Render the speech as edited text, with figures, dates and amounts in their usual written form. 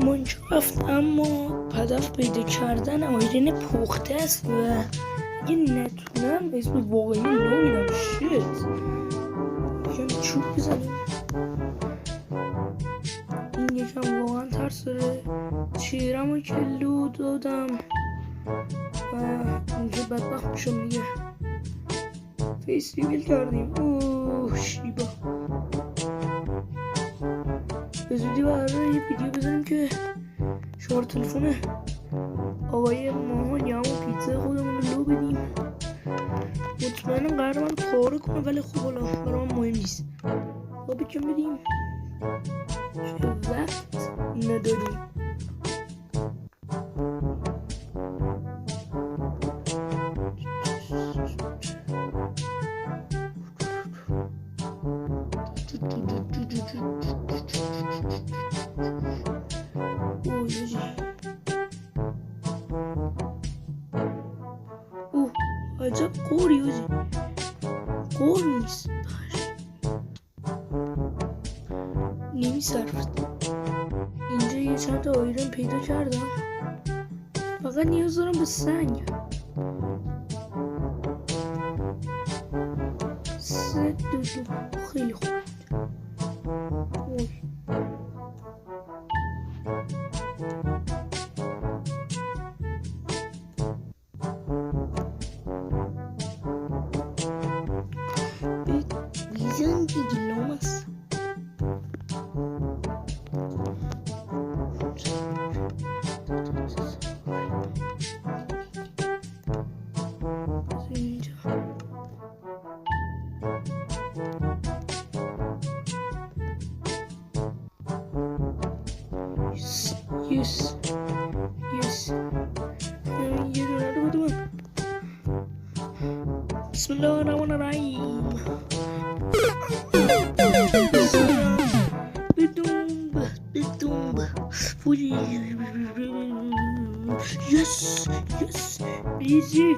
ماینکرافت اما هدف پیدا کردن آیرن پخته است و اگه نتونم اسم واقعی رو میدم. شیت یکم چوب بزنیم. این یکم واقعا ترس داره. چهرم رو که لو دادم و اینجا بدبخت میشم دیگه. فیس ریویل کردیم. اوه شیبا. به زودی برای یه ویدیو بزنیم که شماره تلفن آقای ماهان یا همون پیتزا خودمون رو لو بدیم. مطمئنم قرار من پاره کنه ولی خب حالا برای من مهم نیست. با کم بدیم چه وقت نداریم. اوه عجب قوری اوزی قور نیست نمیصرفت. اینجا یه چند تا آیرن پیدا کردم. فقط نیاز دارم به سنگ. سه دو خیلی خوب. بیزن دیگه لامست. اینجا یس یه دونه رو بدون. بسم الله الرحمن الرحیم. بدون فوری. یس ایزی